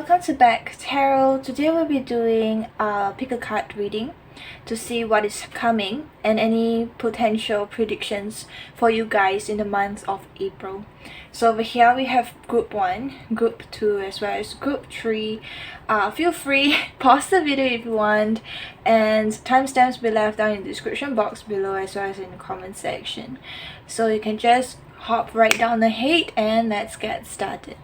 welcome to Bec Tarot. Today we'll be doing a pick a card reading to see what is coming and any potential predictions for you guys in the month of April. So over here we have group 1, group 2 as well as group 3. Feel free, pause the video if you want, and timestamps will be left down in the description box below as well as in the comment section. So you can just hop right down ahead and let's get started.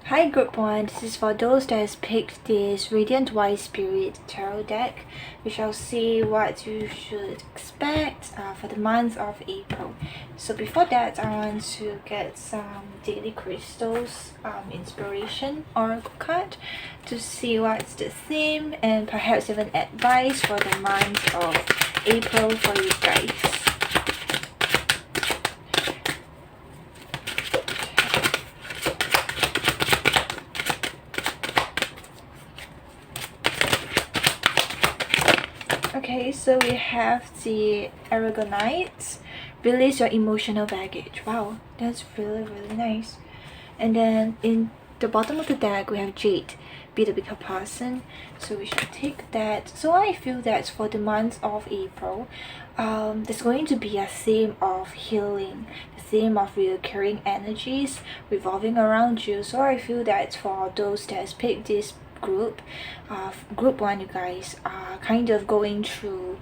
Hi group 1, this is for those that has picked this Radiant Wise Spirit Tarot deck. We shall see what you should expect for the month of April. So before that, I want to get some daily crystals inspiration oracle card to see what's the theme and perhaps even advice for the month of April for you guys. Okay, so we have the Aragonite, release your emotional baggage. Wow, that's really nice. And then in the bottom of the deck we have Jade, be the bigger person. So we should take that. So I feel that for the month of April, there's going to be a theme of healing, the theme of recurring energies revolving around you. So I feel that for those that has picked this group 1, you guys are kind of going through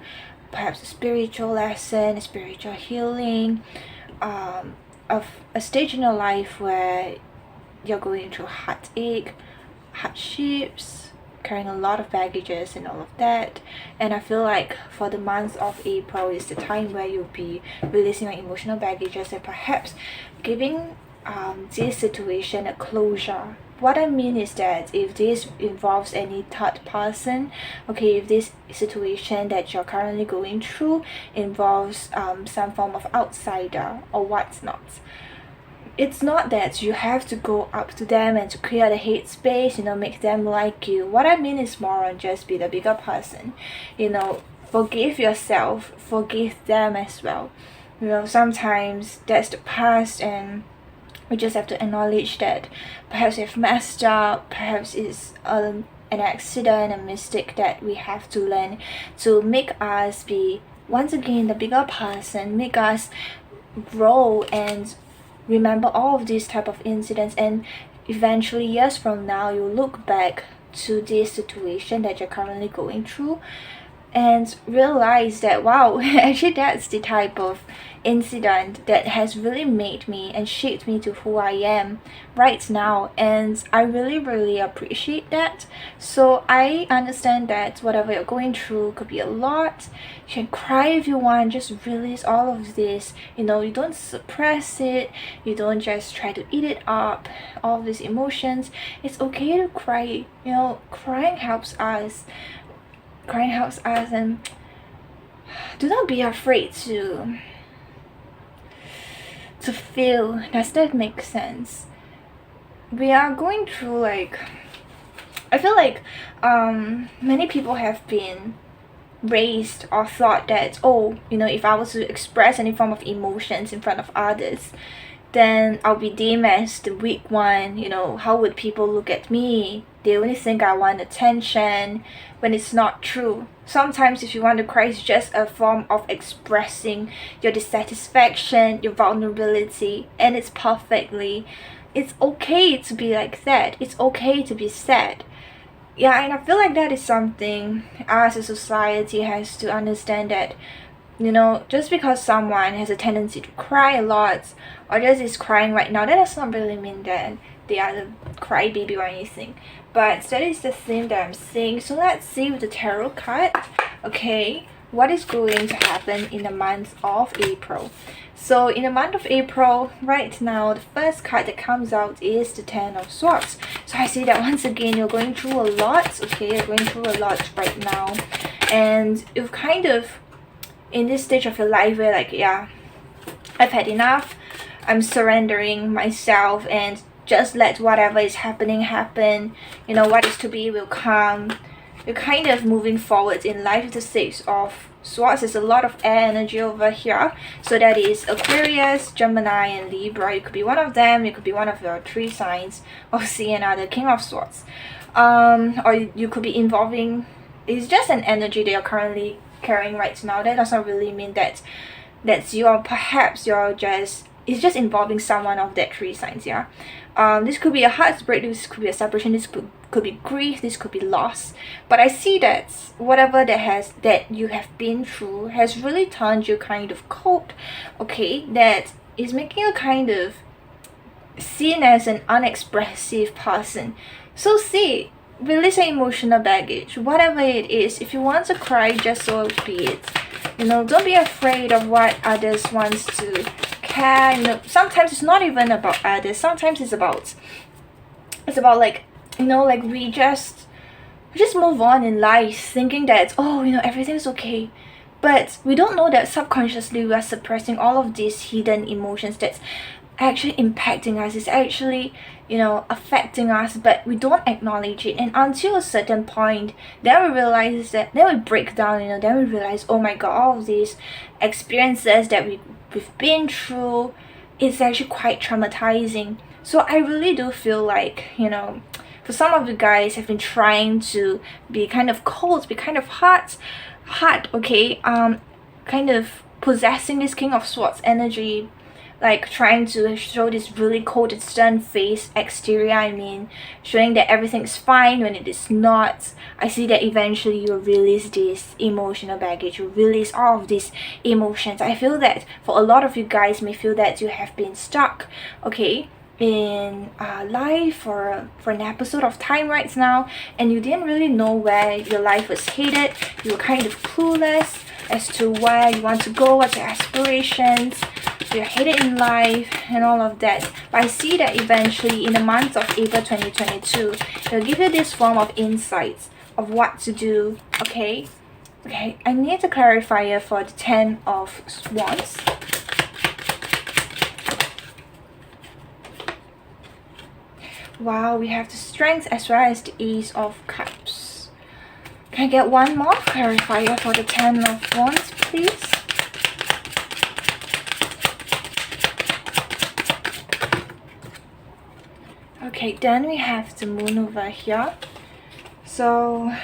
perhaps a spiritual lesson, a spiritual healing, of a stage in your life where you're going through heartache, hardships, carrying a lot of baggages and all of that. And I feel like for the month of April is the time where you'll be releasing your emotional baggages and perhaps giving this situation a closure. What I mean is that if this involves any third person, okay, if this situation that you're currently going through involves some form of outsider or what's not, it's not that you have to go up to them and to clear the hate space, make them like you. What I mean is more on just be the bigger person, forgive yourself, forgive them as well. Sometimes that's the past and we just have to acknowledge that perhaps we've messed up, perhaps it's an accident, a mistake that we have to learn to make us be once again the bigger person, make us grow and remember all of these type of incidents, and eventually years from now you look back to this situation that you're currently going through and realize that wow, actually that's the type of incident that has really made me and shaped me to who I am right now, and I really appreciate that. So I understand that whatever you're going through could be a lot. You can cry if you want, just release all of this. You don't suppress it, you don't just try to eat it up, all of these emotions. It's okay to cry. Crying helps us, and do not be afraid to feel. Does that make sense? We are going through, I feel like many people have been raised or thought that, if I was to express any form of emotions in front of others, then I'll be deemed as the weak one. How would people look at me? They only think I want attention, when it's not true. Sometimes if you want to cry, it's just a form of expressing your dissatisfaction, your vulnerability, and it's okay to be like that. It's okay to be sad. Yeah, and I feel like that is something us as a society has to understand, that just because someone has a tendency to cry a lot or just is crying right now, that does not really mean that they are the crybaby or anything. But that is the thing that I'm seeing. So let's see with the tarot card, okay, what is going to happen in the month of April. So in the month of April, right now, the first card that comes out is the Ten of Swords. So I see that once again, you're going through a lot, okay, you're going through a lot right now. And you've kind of in this stage of your life where I've had enough, I'm surrendering myself and just let whatever is happening happen. What is to be will come. you're kind of moving forward in life with the Six of Swords. There's a lot of air energy over here. So that is Aquarius, Gemini, and Libra. You could be one of them. You could be one of your 3 signs of Sea and other King of Swords. Or you could be involving, it's just an energy that you're currently carrying right now. That does not really mean that that's you, or perhaps you're just, it's just involving someone of that 3 signs. Yeah. This could be a heartbreak, this could be a separation, this could be grief, this could be loss. But I see that whatever that you have been through has really turned you kind of cold, okay? That is making you kind of seen as an unexpressive person. So see, release your emotional baggage, whatever it is. If you want to cry, just so be it. You know, don't be afraid of what others wants to care. You know, sometimes it's not even about others. Sometimes it's about like, you know, like we just move on in life thinking that, oh, you know, everything's okay. But we don't know that subconsciously we are suppressing all of these hidden emotions that's actually impacting us. It's actually, you know, affecting us, but we don't acknowledge it. And until a certain point, then we realize that, then we break down, you know, then we realize, oh my god, all of these experiences that we've been through, it's actually quite traumatizing. So I really do feel like, you know, for some of you guys have been trying to be kind of cold, be kind of hard, okay, kind of possessing this King of Swords energy, like trying to show this really cold and stern face exterior, I mean, showing that everything's fine when it is not. I see that eventually you'll release this emotional baggage, you'll release all of these emotions. I feel that for a lot of you guys may feel that you have been stuck, okay, in life for an episode of time right now, and you didn't really know where your life was headed. You were kind of clueless as to where you want to go, what's your aspirations, you're headed in life and all of that. But I see that eventually in the month of April 2022, it'll give you this form of insights of what to do, okay? Okay, I need to clarify here for the 10 of Wands. Wow, we have the Strength as well as the Ace of Cups. Can I get one more clarifier for the 10 of Wands, please? Okay, then we have the Moon over here. So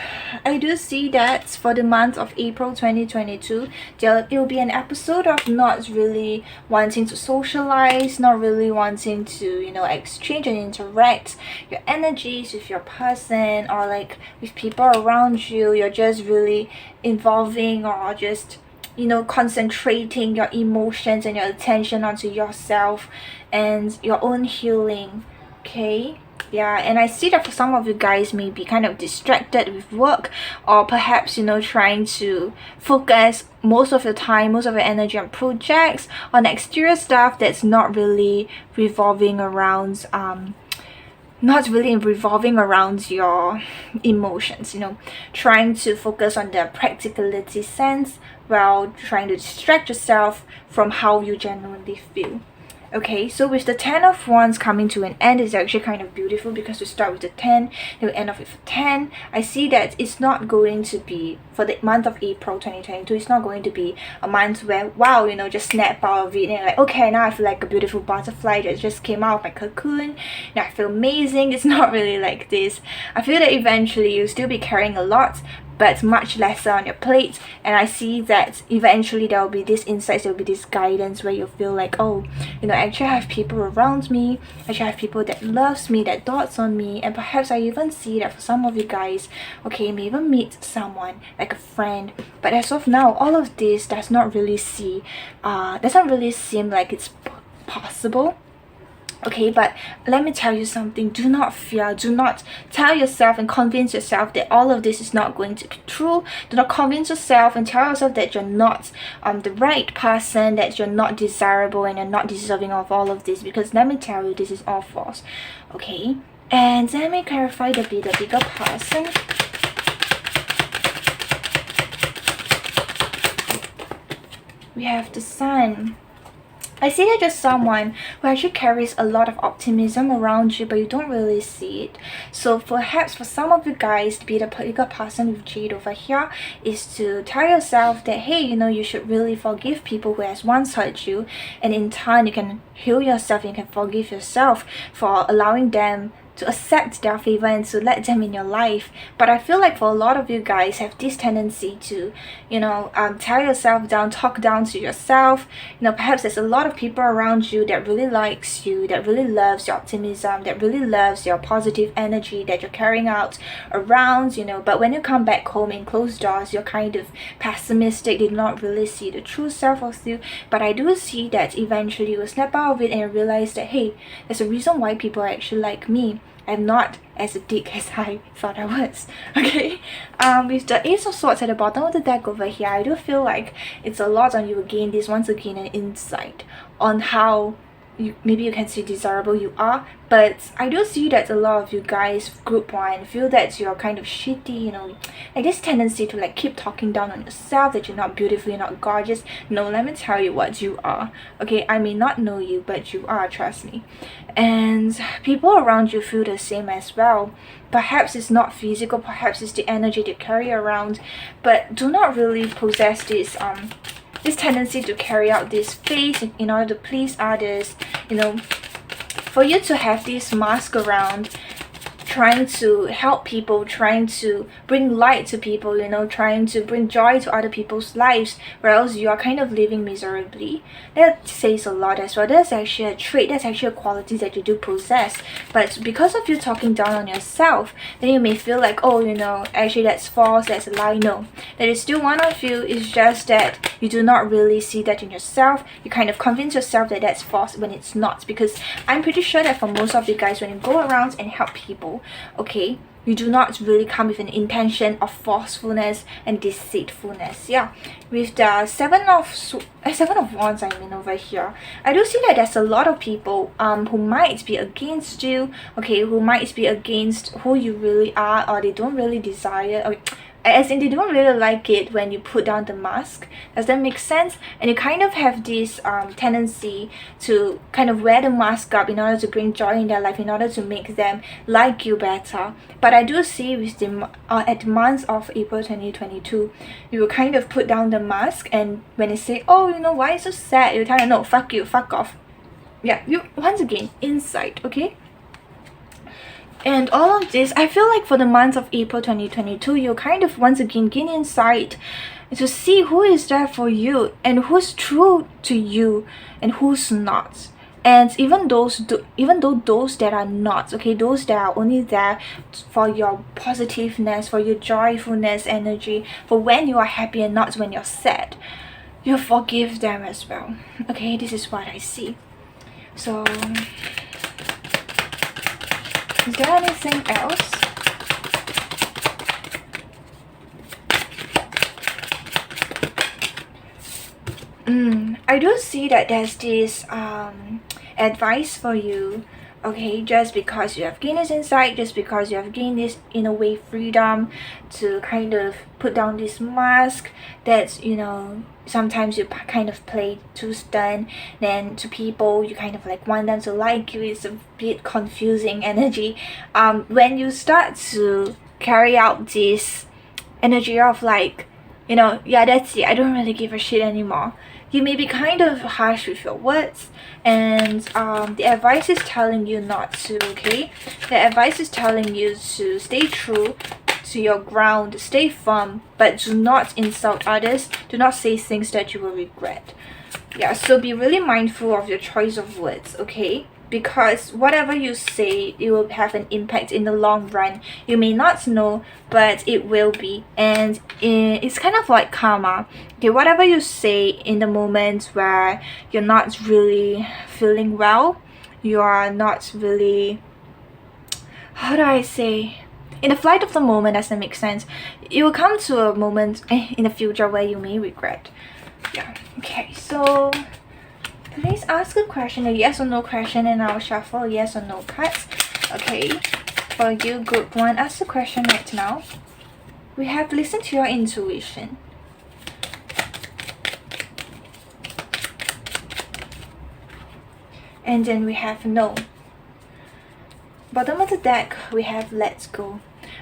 I do see that for the month of April 2022, it will be an episode of not really wanting to socialize, not really wanting to, you know, exchange and interact your energies with your person or like with people around you. You're just really involving or just, you know, concentrating your emotions and your attention onto yourself and your own healing, okay? Yeah, and I see that for some of you guys may be kind of distracted with work, or perhaps, you know, trying to focus most of your time, most of your energy on projects, on exterior stuff that's not really revolving around your emotions, you know, trying to focus on the practicality sense while trying to distract yourself from how you genuinely feel. Okay, so with the 10 of Wands coming to an end, it's actually kind of beautiful because we start with the 10, then we end off with a 10. I see that it's not going to be, for the month of April 2022, it's not going to be a month where, wow, you know, just snap out of it and you're like, okay, now I feel like a beautiful butterfly that just came out of my cocoon, now I feel amazing. It's not really like this. I feel that eventually you'll still be carrying a lot, but much lesser on your plate, and I see that eventually there will be this insights, there will be this guidance where you feel like, oh, you know, actually I have people around me, actually I have people that loves me, that thoughts on me, and perhaps I even see that for some of you guys, okay, you may even meet someone like a friend, but as of now, all of this does not really seem like it's possible. Okay, but let me tell you something. Do not fear. Do not tell yourself and convince yourself that all of this is not going to be true. Do not convince yourself and tell yourself that you're not the right person, that you're not desirable and you're not deserving of all of this, because let me tell you, this is all false. Okay, and let me clarify the bigger person. We have the Sun. I see that you're someone who actually carries a lot of optimism around you, but you don't really see it. So perhaps for some of you guys, to be the particular person with Jade over here, is to tell yourself that, hey, you know, you should really forgive people who has once hurt you, and in turn you can heal yourself and you can forgive yourself for allowing them to accept their favor and to let them in your life. But I feel like for a lot of you guys have this tendency to, you know, tear yourself down, talk down to yourself. You know, perhaps there's a lot of people around you that really likes you, that really loves your optimism, that really loves your positive energy that you're carrying out around, you know, but when you come back home in closed doors, you're kind of pessimistic, did not really see the true self of you. But I do see that eventually you will snap out of it and realize that, hey, there's a reason why people are actually like me. I'm not as a dick as I thought I was. Okay, with the Ace of Swords at the bottom of the deck over here, I do feel like it's a lot on you again. This once again an insight on how maybe you can see desirable you are, but I do see that a lot of you guys, group one, feel that you're kind of shitty, you know, like this tendency to like keep talking down on yourself, that you're not beautiful, you're not gorgeous. No, let me tell you what you are. Okay, I may not know you, but you are, trust me. And people around you feel the same as well. Perhaps it's not physical, perhaps it's the energy they carry around, but do not really possess this tendency to carry out this face in order to please others. You know, for you to have this mask around, trying to help people, trying to bring light to people, you know, trying to bring joy to other people's lives, whereas you are kind of living miserably. That says a lot as well. That's actually a trait, that's actually a quality that you do possess. But because of you talking down on yourself, then you may feel like, oh, you know, actually that's false, that's a lie. No, there is still one of you. It's just that you do not really see that in yourself. You kind of convince yourself that that's false when it's not, because I'm pretty sure that for most of you guys, when you go around and help people, okay, you do not really come with an intention of forcefulness and deceitfulness. Yeah, with the seven of wands, I mean, over here, I do see that there's a lot of people who might be against you, okay, who might be against who you really are, or they don't really desire, or as in they don't really like it when you put down the mask. Does that make sense? And you kind of have this tendency to kind of wear the mask up in order to bring joy in their life, in order to make them like you better. But I do see with the at the month of April 2022, you will kind of put down the mask, and when they say, oh, you know, why are you so sad, you tell them, no, fuck you, fuck off. Yeah, you once again insight, okay? And all of this, I feel like for the month of April 2022, you kind of once again gain insight to see who is there for you and who's true to you and who's not. And even though those that are not, okay, those that are only there for your positiveness, for your joyfulness energy, for when you are happy and not when you're sad, you forgive them as well. Okay, this is what I see. So is there anything else? I do see that there's this advice for you, okay, just because you have gained this insight, just because you have gained this, in a way, freedom to kind of put down this mask that's, you know, sometimes you kind of play too stern, then to people you kind of like want them to like you. It's a bit confusing energy when you start to carry out this energy of like, you know, yeah, that's it, I don't really give a shit anymore. You may be kind of harsh with your words, and the advice is telling you not to, okay? The advice is telling you to stay true to your ground, stay firm, but do not insult others, do not say things that you will regret. Yeah, so be really mindful of your choice of words, okay? Because whatever you say, it will have an impact in the long run. You may not know, but it will be. And it's kind of like karma. Okay, whatever you say in the moment where you're not really feeling well, you are not really, how do I say, in the flight of the moment, does that make sense? You will come to a moment in the future where you may regret. Yeah, okay, so please ask a question, a yes or no question, and I'll shuffle a yes or no cards. Okay, for you, group one, ask the question right now. We have listened to your intuition. And then we have no. Bottom of the deck, we have let's go.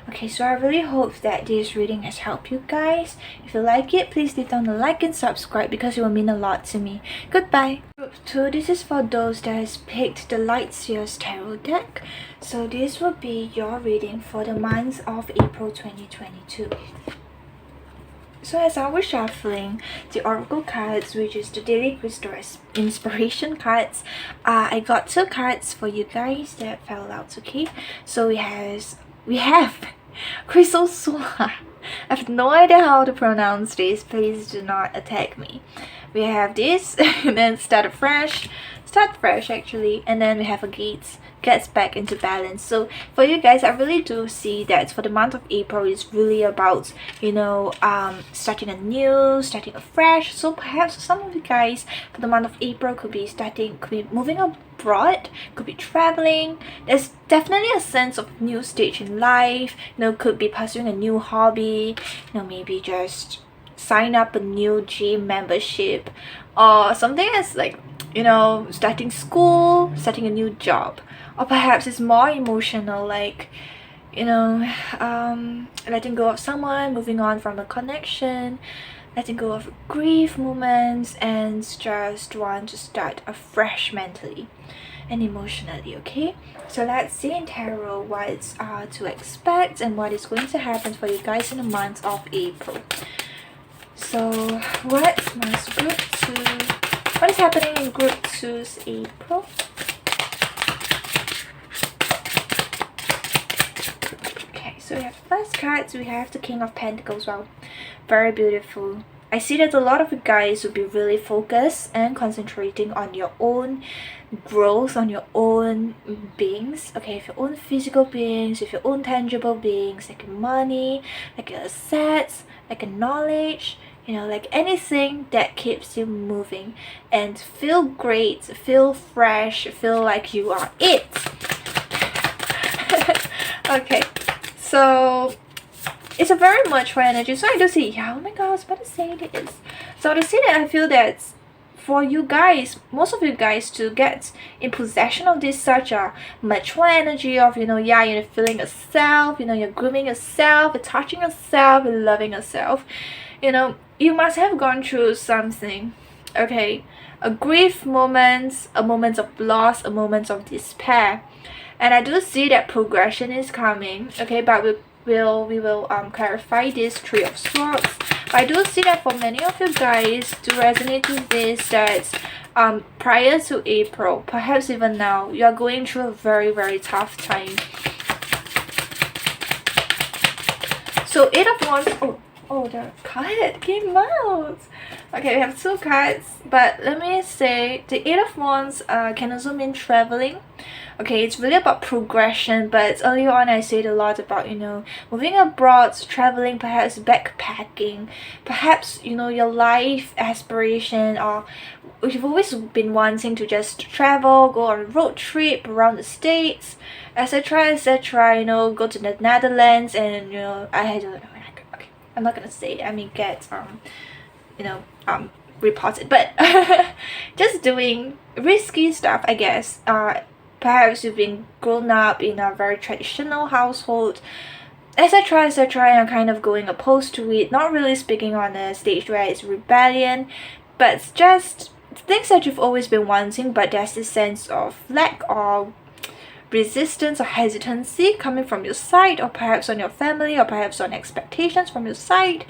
Okay, so I really hope that this reading has helped you guys. If you like it, please leave down a like and subscribe because it will mean a lot to me. Goodbye. Group 2, this is for those that has picked the Light Seers Tarot deck. So this will be your reading for the month of April 2022. So as I was shuffling the Oracle cards, which is the Daily Crystal Inspiration cards, I got 2 cards for you guys that fell out, okay? So we have Crystal Swan. I have no idea how to pronounce this. Please do not attack me. We have this, and then start fresh actually, and then we have a gets back into balance. So for you guys, I really do see that for the month of April is really about, you know, starting afresh. So perhaps some of you guys for the month of April could be moving abroad, could be traveling. There's definitely a sense of new stage in life, you know, could be pursuing a new hobby, you know, maybe just sign up a new gym membership or something as like, you know, starting school, starting a new job. Or perhaps it's more emotional, like, you know, letting go of someone, moving on from a connection, letting go of grief moments, and just want to start afresh mentally and emotionally, okay? So let's see in tarot what's to expect and what is going to happen for you guys in the month of April. So what must group 2, what is happening in group 2's April? Okay, so we have first cards, we have the King of Pentacles. Wow, very beautiful. I see that a lot of you guys will be really focused and concentrating on your own growth, on your own beings, okay, if your own physical beings, if your own tangible beings, like money, like your assets, like a knowledge, you know, like anything that keeps you moving and feel great, feel fresh, feel like you are it. Okay, so it's a very mature energy. So I do see, yeah, oh my god, I was about to say this. So to see that, I feel that for you guys, most of you guys, to get in possession of this such a mature energy of, you know, yeah, you're feeling yourself, you know, you're grooming yourself, you're touching yourself, you're loving yourself, you know, you must have gone through something, okay? A grief moment, a moment of loss, a moment of despair. And I do see that progression is coming, okay? But we will clarify this Three of Swords. But I do see that for many of you guys to resonate with this, that prior to April, perhaps even now, you are going through a very, very tough time. So 8 of Wands, oh, the card came out. Okay, we have 2 cards, but let me say the 8 of Wands can also mean traveling. Okay, it's really about progression, but earlier on I said a lot about, you know, moving abroad, traveling, perhaps backpacking, perhaps, you know, your life aspiration, or you've always been wanting to just travel, go on a road trip around the States, etc., you know, go to the Netherlands, and, you know, okay, I'm not gonna say it, I mean get, you know, reported, but just doing risky stuff, I guess. Perhaps you've been grown up in a very traditional household, etc., and kind of going opposed to it, not really speaking on a stage where it's rebellion, but it's just things that you've always been wanting, but there's this sense of lack or resistance or hesitancy coming from your side, or perhaps on your family, or perhaps on expectations from your side,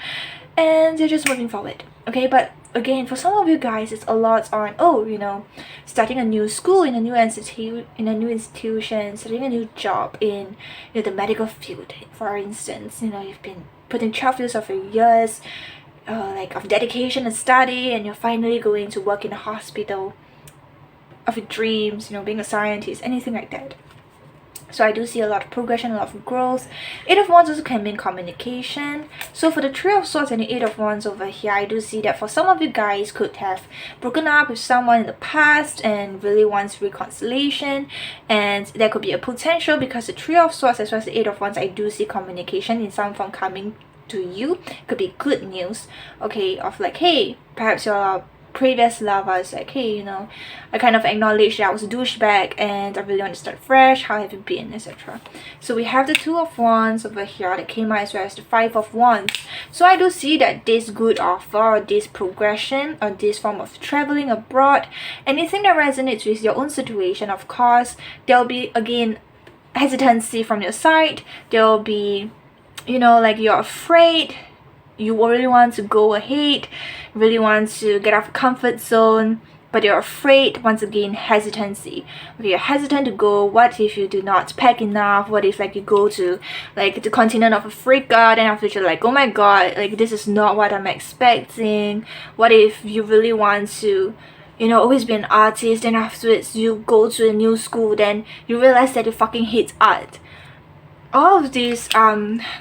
and you're just moving forward, okay? But again, for some of you guys, it's a lot on, oh, you know, starting a new school in a new institution, starting a new job in, you know, the medical field, for instance. You know, you've been putting 12 years of your years, like of dedication and study, and you're finally going to work in a hospital of your dreams, you know, being a scientist, anything like that. So I do see a lot of progression, a lot of growth. 8 of Wands also can mean communication. So for the 3 of Swords and the 8 of Wands over here, I do see that for some of you guys could have broken up with someone in the past and really wants reconciliation. And there could be a potential, because the 3 of Swords as well as the 8 of Wands, I do see communication in some form coming to you. Could be good news, okay, of like, hey, perhaps you're previous lover is like, hey, you know, I kind of acknowledge that I was a douchebag and I really want to start fresh. How have you been, etc. So we have the Two of Wands over here that came out, as well as the Five of Wands. So I do see that this good offer, or this progression, or this form of traveling abroad, anything that resonates with your own situation, of course, there'll be, again, hesitancy from your side. There'll be, you know, like you're afraid, you really want to go ahead, really want to get out of comfort zone, but you're afraid. Once again, hesitancy. Okay, you're hesitant to go. What if you do not pack enough? What if like you go to like the continent of Africa, then after you're like, oh my god, like this is not what I'm expecting. What if you really want to, you know, always be an artist, then afterwards you go to a new school, then you realize that you fucking hate art. All of these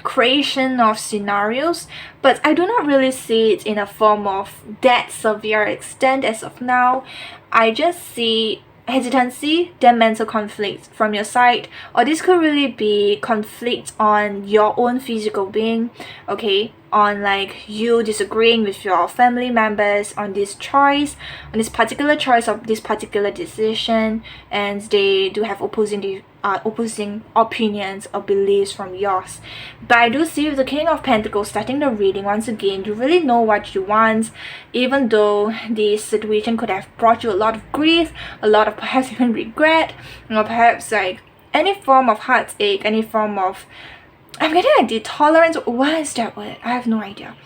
creation of scenarios, but I do not really see it in a form of that severe extent as of now. I just see hesitancy, then mental conflict from your side, or this could really be conflict on your own physical being, okay, on like you disagreeing with your family members on this choice, on this particular choice of this particular decision, and they do have opposing opinions or beliefs from yours. But I do see with the King of Pentacles starting the reading, once again, you really know what you want, even though this situation could have brought you a lot of grief, a lot of perhaps even regret, or perhaps like any form of heartache, any form of, I'm getting like the tolerance. What is that word? I have no idea.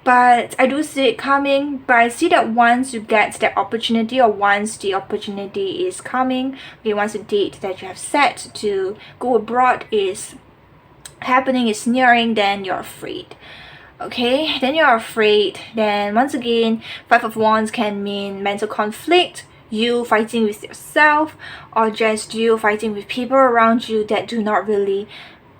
But I do see it coming. But I see that once you get that opportunity, or once the opportunity is coming, okay, once the date that you have set to go abroad is happening, is nearing, then you're afraid. Okay, then you're afraid. Then once again, Five of Wands can mean mental conflict, you fighting with yourself, or just you fighting with people around you that do not really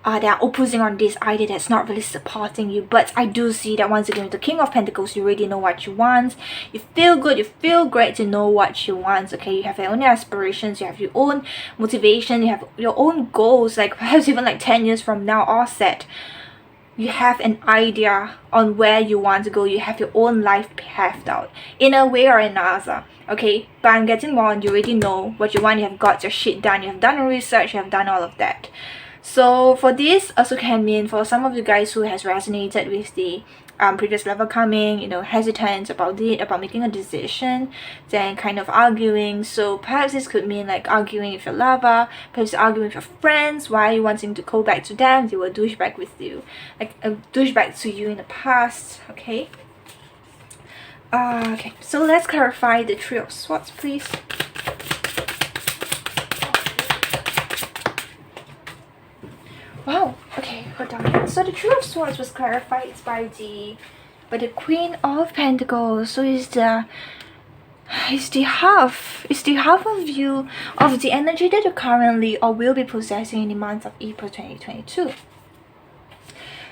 they are opposing on this idea, that's not really supporting you. But I do see that once again with the King of Pentacles, you already know what you want. You feel good, you feel great to know what you want. Okay, you have your own aspirations, you have your own motivation, you have your own goals, like perhaps even like 10 years from now, all set. You have an idea on where you want to go. You have your own life path out in a way or another. Okay, but I'm getting more on, you already know what you want. You have got your shit done, you have done your research, you have done all of that. So for this also can mean for some of you guys who has resonated with the previous lover coming, you know, hesitant about it, about making a decision, then kind of arguing. So perhaps this could mean like arguing with your lover, perhaps arguing with your friends. Why are you wanting to go back to them? They were a douchebag with you, like a douchebag to you in the past. Okay. Okay, so let's clarify the Three of Swords, please. Wow, okay, hold on. So the Three of Swords was clarified by the Queen of Pentacles. So it's the half of you, of the energy that you currently or will be possessing in the month of April 2022.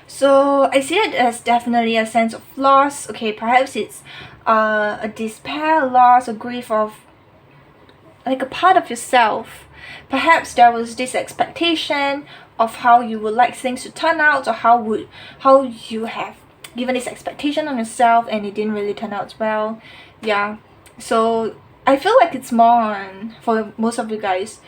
So I see it as definitely a sense of loss. Okay, perhaps it's a despair, loss, or grief of like a part of yourself. Perhaps there was this expectation of how you would like things to turn out, or how you have given this expectation on yourself and it didn't really turn out well. Yeah, so I feel like it's more on, for most of you guys,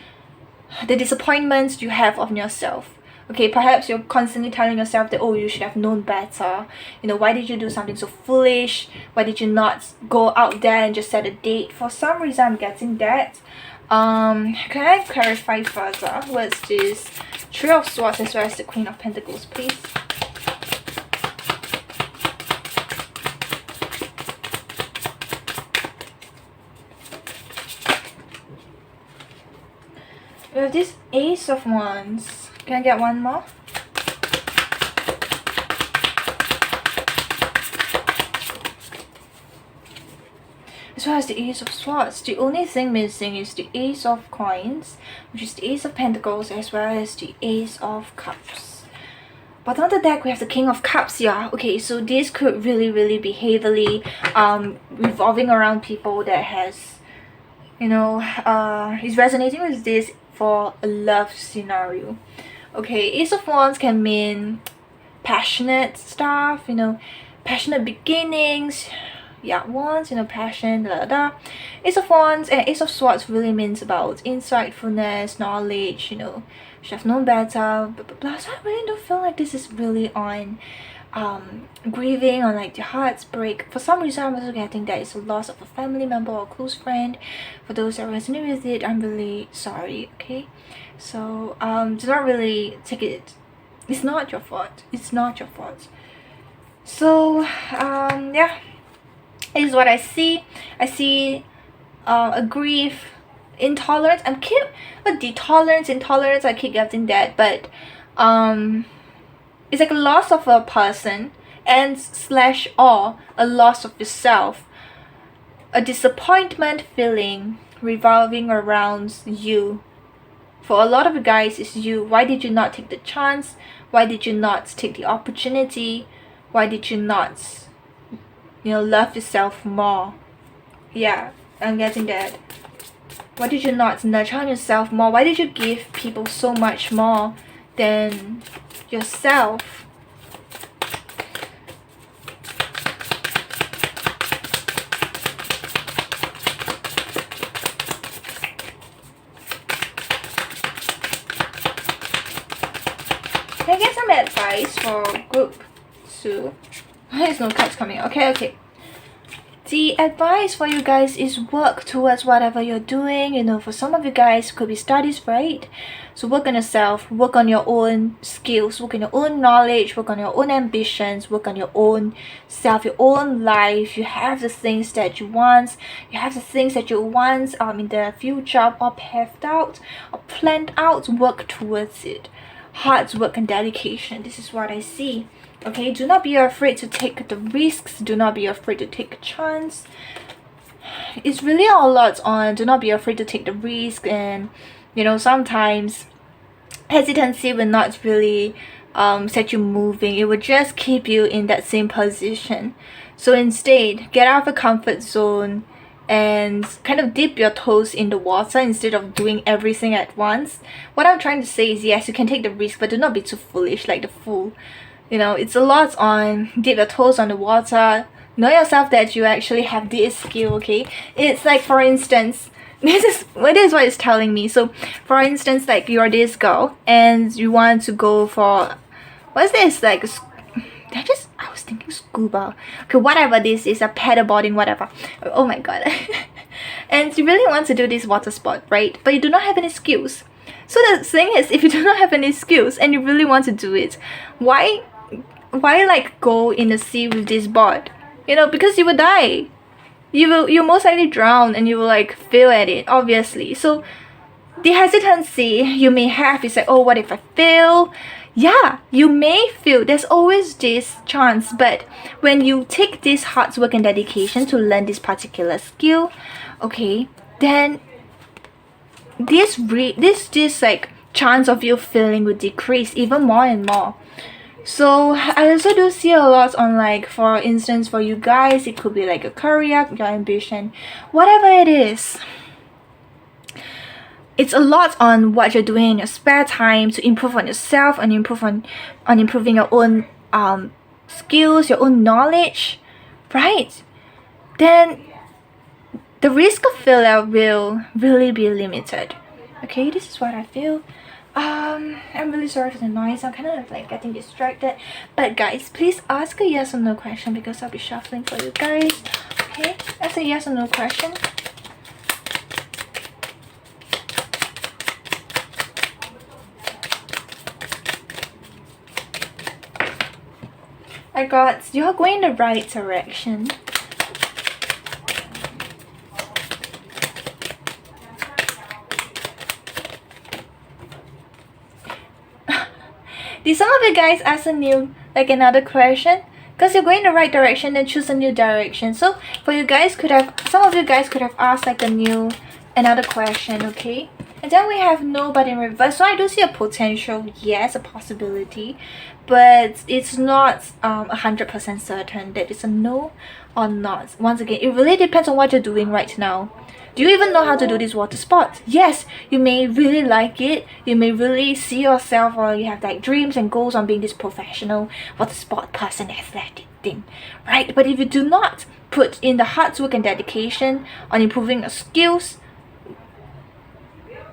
the disappointments you have of yourself. Okay, perhaps you're constantly telling yourself that, oh, you should have known better. You know, why did you do something so foolish? Why did you not go out there and just set a date? For some reason, I'm getting that. Can I clarify further? What's this Three of Swords as well as the Queen of Pentacles, please? We have this Ace of Wands. Can I get one more? As well as the Ace of Swords. The only thing missing is the Ace of Coins, which is the Ace of Pentacles, as well as the Ace of Cups. But on the deck, we have the King of Cups here. Okay, so this could really be heavily revolving around people that has, you know, is resonating with this for a love scenario. Okay, Ace of Wands can mean passionate stuff, you know, passionate beginnings. yeah, Wands, you know, passion, da da da. Ace of Wands and Ace of Swords really means about insightfulness, knowledge, you know, should have known better, blah blah blah. So I really don't feel like this is really on grieving or like the hearts break. For some reason I'm also getting that it's a loss of a family member or a close friend. For those that resonate with it, I'm really sorry, okay? So do not really take it, it's not your fault, it's not your fault. So yeah, this is what I see. I see a grief, intolerance. I'm keep a intolerance, I keep getting that, but it's like a loss of a person and slash or a loss of yourself, a disappointment feeling revolving around you. For a lot of you guys, it's you. Why did you not take the chance? Why did you not take the opportunity? Why did you not, you know, love yourself more? Yeah, I'm getting that. Why did you not nurture on yourself more? Why did you give people so much more than yourself? Can I get some advice for group 2? There's no cards coming. Okay. The advice for you guys is work towards whatever you're doing. You know, for some of you guys, could be studies, right? So work on yourself, work on your own skills, work on your own knowledge, work on your own ambitions, work on your own self, your own life. You have the things that you want. You have the things that you want in the future, or paved out or planned out. Work towards it. Hard work and dedication. This is what I see. Okay, do not be afraid to take the risks. Do not be afraid to take a chance. It's really a lot on do not be afraid to take the risk. And you know, sometimes hesitancy will not really set you moving. It will just keep you in that same position. So instead, get out of the comfort zone and kind of dip your toes in the water instead of doing everything at once. What I'm trying to say is, yes, you can take the risk, but do not be too foolish like the fool. You know, it's a lot on dip your toes on the water. Know yourself that you actually have this skill, okay? It's like, for instance, this is what it's telling me. So, for instance, like you're this girl and you want to go for, what's this? Like, I was thinking scuba. Okay, whatever this is, a paddleboarding, whatever. Oh my god. And you really want to do this water sport, right? But you do not have any skills. So the thing is, if you do not have any skills and you really want to do it, why like go in the sea with this board? You know, because you will die. You'll most likely drown and you will like fail at it, obviously. So the hesitancy you may have is like, oh, what if I fail? Yeah, you may fail. There's always this chance. But when you take this hard work and dedication to learn this particular skill, okay, then this like chance of you failing will decrease even more and more. So I also do see a lot on, like, for instance, for you guys, it could be like a career, your ambition, whatever it is. It's a lot on what you're doing in your spare time to improve on yourself and improve on improving your own skills, your own knowledge, right? Then the risk of failure will really be limited. Okay, this is what I feel. I'm really sorry for the noise. I'm kind of like getting distracted. But guys, please ask a yes or no question because I'll be shuffling for you guys. Okay, ask a yes or no question. I got, you're going the right direction. Did some of you guys ask another question? Because you're going the right direction, then choose a new direction. So for you guys some of you guys could have asked like another question, okay? And then we have no but in reverse. So I do see a potential, yes, a possibility, but it's not 100% certain that it's a no or not. Once again, it really depends on what you're doing right now. Do you even know how to do this water sport? Yes, you may really like it. You may really see yourself, or you have like dreams and goals on being this professional water sport person, athletic everything, right? But if you do not put in the hard work and dedication on improving your skills,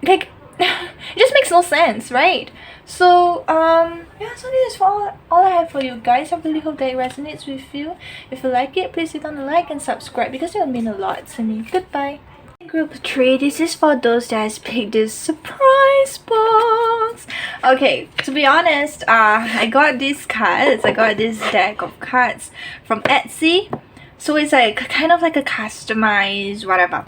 like it just makes no sense, right? So yeah, so this is all I have for you guys. I really hope that it resonates with you. If you like it, please hit on the like and subscribe because it will mean a lot to me. Goodbye. Group 3, this is for those that has picked this surprise box. Okay, to be honest, I got these cards. I got this deck of cards from Etsy. So it's like kind of like a customized whatever.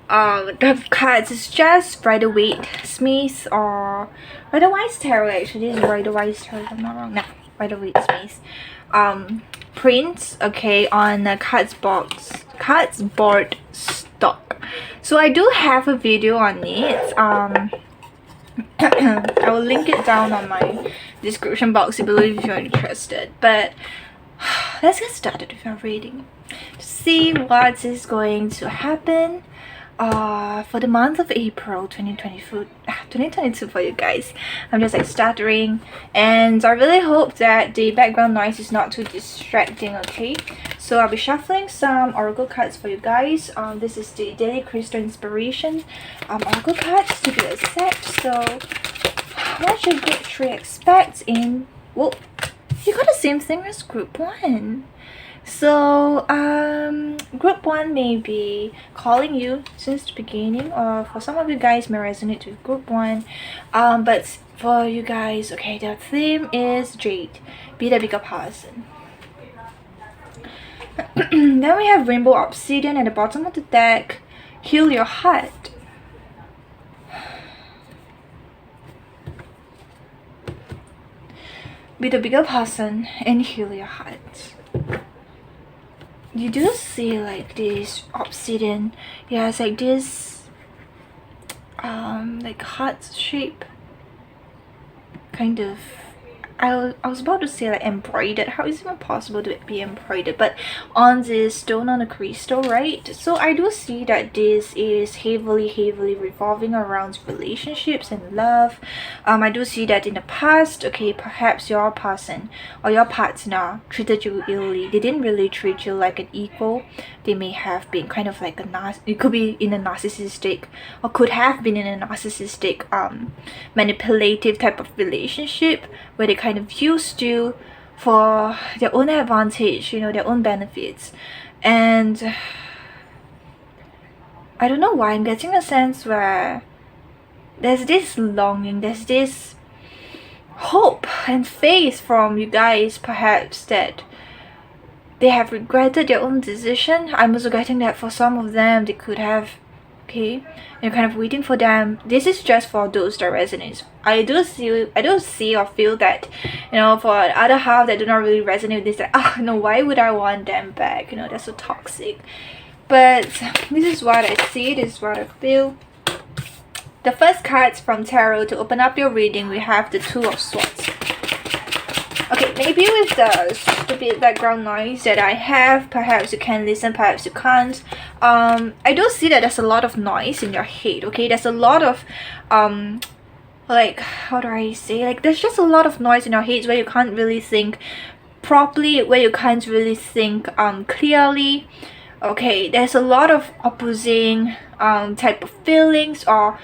The cards is just Rider-Waite Smith or Rider-Waite Tarot. Actually, this is Rider-Waite Tarot if I'm not wrong. Nah, Rider-Waite Smith. Prints, okay, on a cardboard stock. So I do have a video on it. I will link it down on my description box below if you're interested. But let's get started with our reading to see what is going to happen for the month of April 2022 for you guys. I'm just like stuttering, and I really hope that the background noise is not too distracting. Okay, so I'll be shuffling some oracle cards for you guys. This is the daily crystal inspiration oracle cards to be exact. So what should group 3 expect in, well, you got the same thing as group 1. So group 1 may be calling you since the beginning, or for some of you guys may resonate with group 1, but for you guys, okay, the theme is Jade, be the bigger person. Then we have Rainbow Obsidian at the bottom of the deck, heal your heart. Be the bigger person and heal your heart. You do see like this obsidian, yeah, it's like this like heart shape kind of. I was about to say like embroidered. How is it even possible to be embroidered? But on this stone, on a crystal, right? So I do see that this is heavily revolving around relationships and love. I do see that in the past, okay, perhaps your person or your partner treated you illy. They didn't really treat you like an equal. They may have been kind of like it could be in a narcissistic, or could have been in a narcissistic manipulative type of relationship where they kind of used you for their own advantage, you know, their own benefits. And I don't know why I'm getting a sense where there's this longing, there's this hope and faith from you guys, perhaps, that they have regretted their own decision. I'm also getting that for some of them they could have, okay, you're kind of waiting for them. This is just for those that resonate. I do see or feel that, you know, for the other half that do not really resonate with this, like, oh no, why would I want them back, you know, they're so toxic. But this is what I see, this is what I feel. The first cards from tarot to open up your reading, we have the Two of Swords. Okay, maybe with the stupid background noise that I have, perhaps you can listen, perhaps you can't. I do see that there's a lot of noise in your head, okay? There's a lot of, like, how do I say? Like, there's just a lot of noise in your head where you can't really think properly, where you can't really think clearly. Okay, there's a lot of opposing type of feelings, or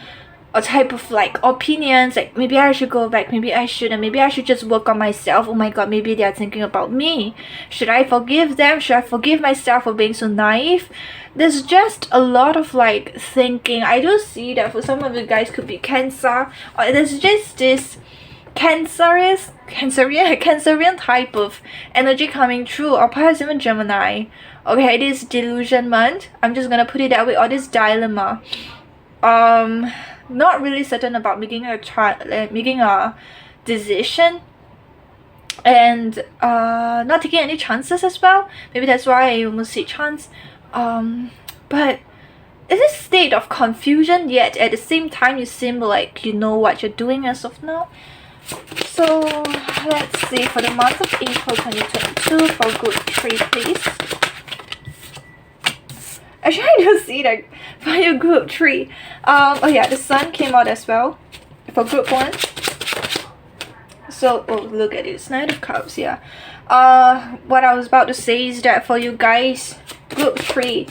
a type of like opinions, like maybe I should go back, maybe I shouldn't, maybe I should just work on myself, oh my god, maybe they are thinking about me, should I forgive them, should I forgive myself for being so naive. There's just a lot of like thinking. I do see that for some of you guys could be Cancer, or there's just this Cancerian type of energy coming through, or perhaps even Gemini. Okay, this delusionment, I'm just gonna put it that way, or this dilemma. Not really certain about making a decision, and not taking any chances as well. Maybe that's why I almost say chance. But it's a state of confusion, yet at the same time you seem like you know what you're doing as of now. So let's see for the month of April 2022 for group 3, please. Actually, I do see that for your group 3. Oh yeah, the sun came out as well for group 1. So So, oh, look at this, Knight of Cups, yeah. What I was about to say is that for you guys, group 3,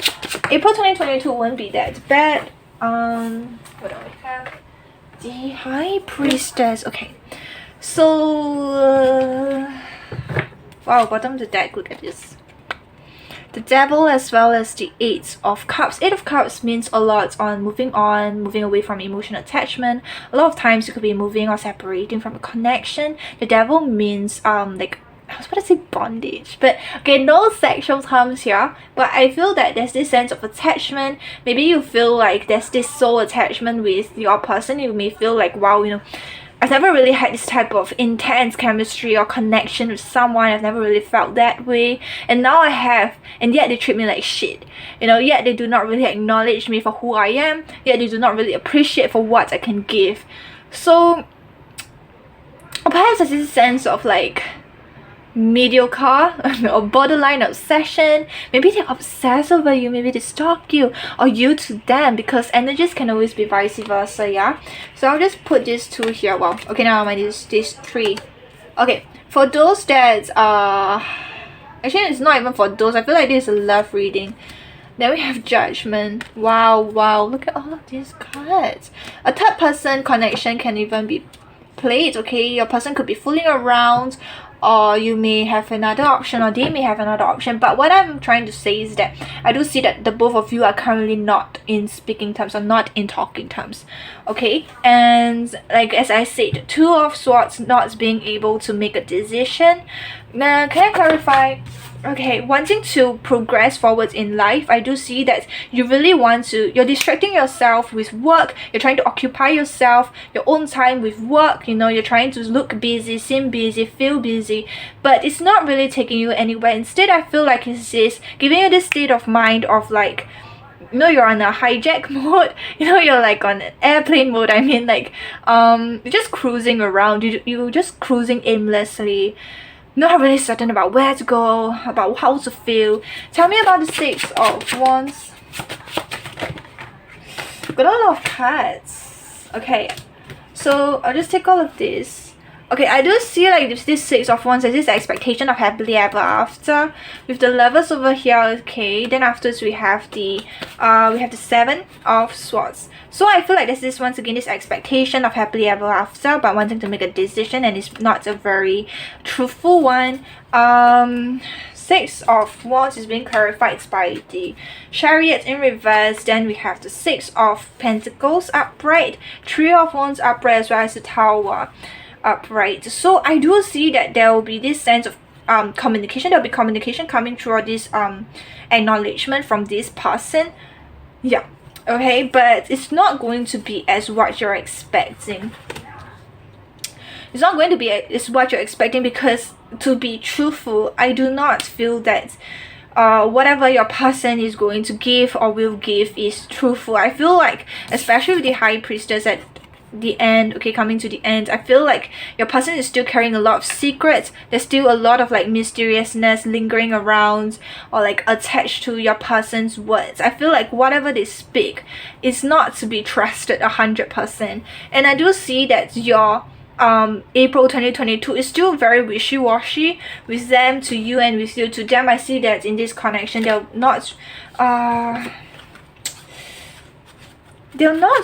April 2022 won't be that bad. What do we have? The High Priestess. Okay, so wow, bottom of the deck, look at this. The Devil as well as the Eight of Cups. Eight of Cups means a lot on, moving away from emotional attachment. A lot of times you could be moving or separating from a connection. The Devil means like, I was about to say bondage, but okay, no sexual terms here, but I feel that there's this sense of attachment. Maybe you feel like there's this soul attachment with your person. You may feel like, wow, you know, I've never really had this type of intense chemistry or connection with someone. I've never really felt that way, and now I have, and yet they treat me like shit, you know, yet they do not really acknowledge me for who I am, yet they do not really appreciate for what I can give. So perhaps there's this sense of like mediocre or borderline obsession. Maybe they obsess over you, maybe they stalk you, or you to them, because energies can always be vice versa. Yeah, so I'll just put these 2 here. Well, okay, now my these 3. Okay, for those that actually it's not even for those, I feel like this is a love reading. Then we have Judgment. Wow, look at all of these cards. A third person connection can even be played. Okay, your person could be fooling around, or you may have another option, or they may have another option. But what I'm trying to say is that I do see that the both of you are currently not in speaking terms, or not in talking terms. Okay, and like as I said, 2 of Swords, not being able to make a decision. Now, can I clarify? Okay, wanting to progress forward in life, I do see that you really want to, you're distracting yourself with work, you're trying to occupy yourself, your own time with work, you know, you're trying to look busy, seem busy, feel busy, but it's not really taking you anywhere. Instead, I feel like it's giving you this state of mind of like, you know, you're on a hijack mode, you know, you're like on airplane mode. I mean, like, you're just cruising around, you're just cruising aimlessly, not really certain about where to go, about how to feel. Tell me about the 6 of Wands. Got a lot of cards. Okay, so I'll just take all of this. Okay, I do see like this 6 of Wands, there's this expectation of happily ever after with the Lovers over here. Okay, then afterwards we have the 7 of Swords. So I feel like there's this, once again, this expectation of happily ever after, but wanting to make a decision, and it's not a very truthful one. 6 of Wands is being clarified by the Chariot in reverse. Then we have the 6 of Pentacles upright, 3 of Wands upright, as well as the Tower upright. So I do see that there will be this sense of communication. There will be communication coming through this acknowledgement from this person. Yeah, okay, but it's not going to be as what you're expecting. It's not going to be as what you're expecting, because to be truthful, I do not feel that whatever your person is going to give or will give is truthful. I feel like, especially with the High Priestess at the end, okay, coming to the end, I feel like your person is still carrying a lot of secrets. There's still a lot of like mysteriousness lingering around, or like attached to your person's words. I feel like whatever they speak is not to be trusted 100%. And I do see that your April 2022 is still very wishy-washy with them to you, and with you to them. I see that in this connection they'll not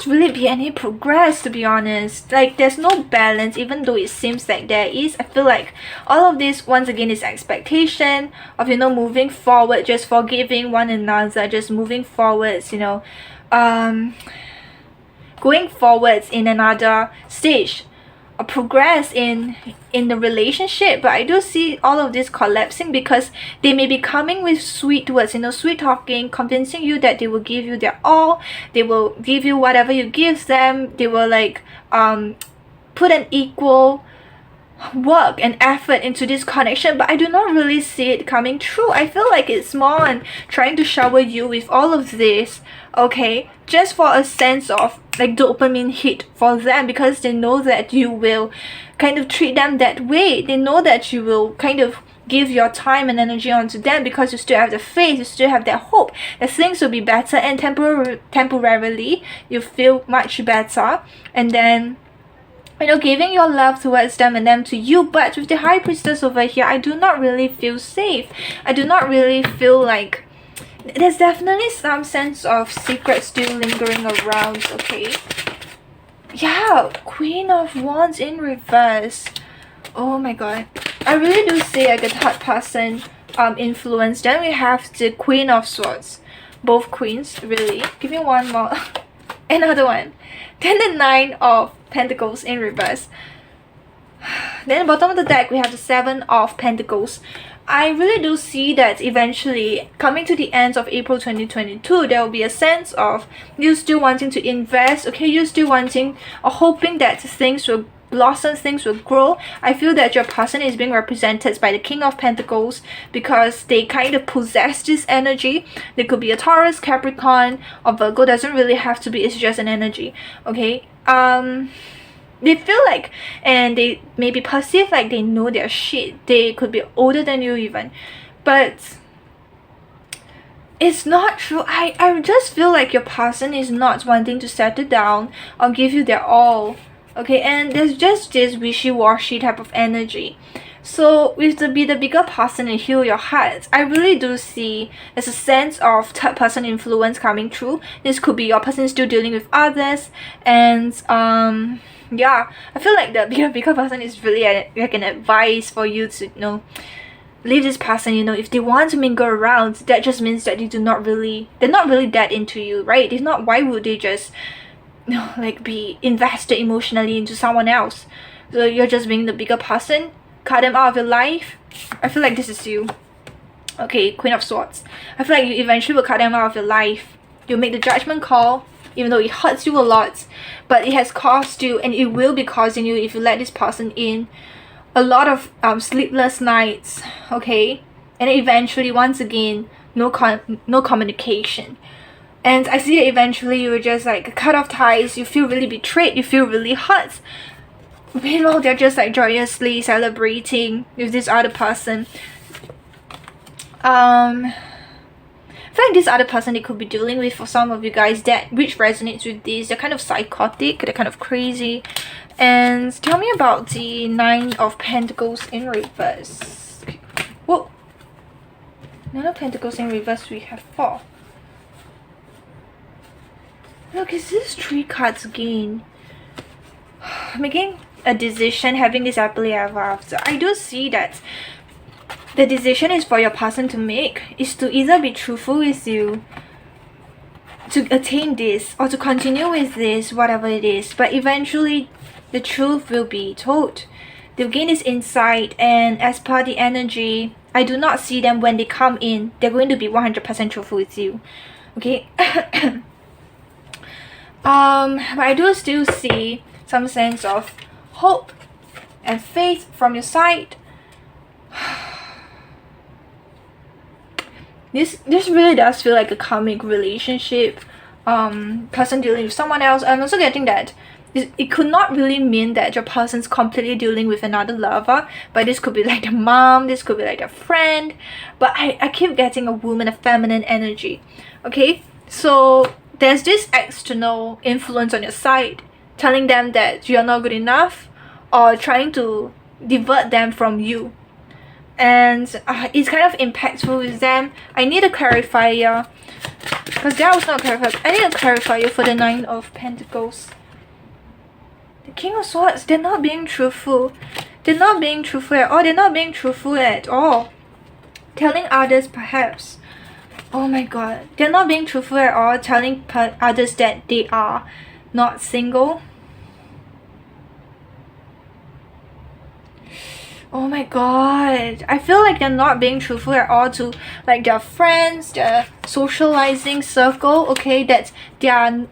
really be any progress, to be honest. Like, there's no balance, even though it seems like there is. I feel like all of this, once again, is expectation of, you know, moving forward, just forgiving one another, just moving forwards, you know, going forwards in another stage, a progress in the relationship. But I do see all of this collapsing, because they may be coming with sweet words, you know, sweet talking, convincing you that they will give you their all, they will give you whatever you give them, they will like put an equal work and effort into this connection. But I do not really see it coming true. I feel like it's more on trying to shower you with all of this, okay, just for a sense of like dopamine hit for them, because they know that you will kind of treat them that way. They know that you will kind of give your time and energy onto them, because you still have the faith, you still have that hope that things will be better, and temporarily you feel much better. And then you know, giving your love towards them and them to you. But with the High Priestess over here, I do not really feel safe. I do not really feel like, there's definitely some sense of secret still lingering around, okay? Yeah, Queen of Wands in reverse. Oh my god. I really do say like a third person influence. Then we have the Queen of Swords. Both queens, really. Give me one more. Another one. Then the Nine of Pentacles in reverse. Then bottom of the deck we have the Seven of Pentacles. I really do see that eventually, coming to the end of April 2022, there will be a sense of you still wanting to invest, okay? You still wanting or hoping that things will blossom, things will grow. I feel that your person is being represented by the King of Pentacles because they kind of possess this energy. They could be a Taurus, Capricorn, or Virgo. Doesn't really have to be, it's just an energy, okay? They feel like, and they maybe perceive like they know their shit. They could be older than you even, but it's not true. I just feel like your person is not wanting to settle down or give you their all, okay? And there's just this wishy-washy type of energy. So with the bigger person and heal your heart, I really do see there's a sense of third person influence coming through. This could be your person still dealing with others, and yeah, I feel like the bigger person is really like an advice for you to, you know, leave this person. You know, if they want to mingle around, that just means that they're not really that into you, right? If not, why would they just, you know, like be invested emotionally into someone else? So you're just being the bigger person, cut them out of your life. I feel like this is you, okay? Queen of Swords. I feel like you eventually will cut them out of your life. You'll make the judgment call, even though it hurts you a lot, but it has caused you, and it will be causing you, if you let this person in, a lot of sleepless nights, okay? And eventually, once again, no communication. And I see that eventually you will just like cut off ties. You feel really betrayed, you feel really hurt. Meanwhile, they're just like joyously celebrating with this other person. I feel like this other person they could be dealing with, for some of you guys, that which resonates with this, they're kind of psychotic, they're kind of crazy. And tell me about the Nine of Pentacles in reverse. Whoa, Nine of Pentacles in reverse, we have 4. Look, is this 3 cards again? Making a decision, having this happily ever after. I do see that the decision is for your person to make, is to either be truthful with you to attain this, or to continue with this, whatever it is. But eventually the truth will be told. They'll gain this insight, and as per the energy, I do not see them when they come in, they're going to be 100% truthful with you, okay? But I do still see some sense of hope and faith from your side. This really does feel like a karmic relationship. Person dealing with someone else. I'm also getting that it could not really mean that your person's completely dealing with another lover, but this could be like the mom, this could be like a friend. But I keep getting a woman, a feminine energy, okay? So there's this external influence on your side telling them that you're not good enough, or trying to divert them from you. And it's kind of impactful with them. I need a clarifier, because that was not clarified. I need a clarifier for the Nine of Pentacles. The King of Swords, they're not being truthful. They're not being truthful at all. They're not being truthful at all. Telling others, perhaps. Oh my god. They're not being truthful at all. Telling others that they are not single. Oh my god. I feel like they're not being truthful at all to like their friends, their socializing circle, okay, that they're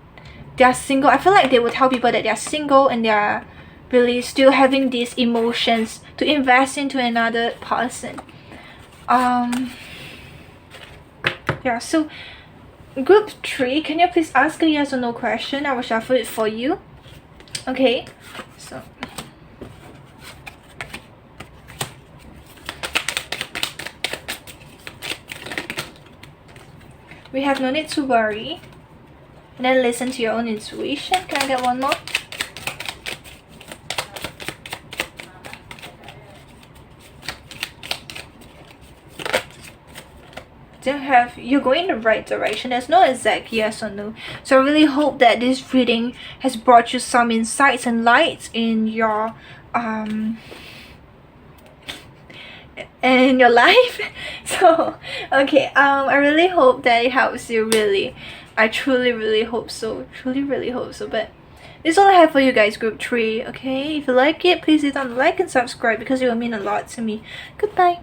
single. I feel like they will tell people that they're single and they're really still having these emotions to invest into another person. Yeah, so group 3, can you please ask a yes or no question? I will shuffle it for you. Okay, so we have no need to worry. And then listen to your own intuition. Can I get one more? don't have, you're going in the right direction. There's no exact yes or no. So I really hope that this reading has brought you some insights and lights in your in your life. So okay, I really hope that it helps you. Really, I truly really hope so. Truly really hope so. But this is all I have for you guys, group 3. Okay, if you like it, please hit on like and subscribe because it will mean a lot to me. Goodbye.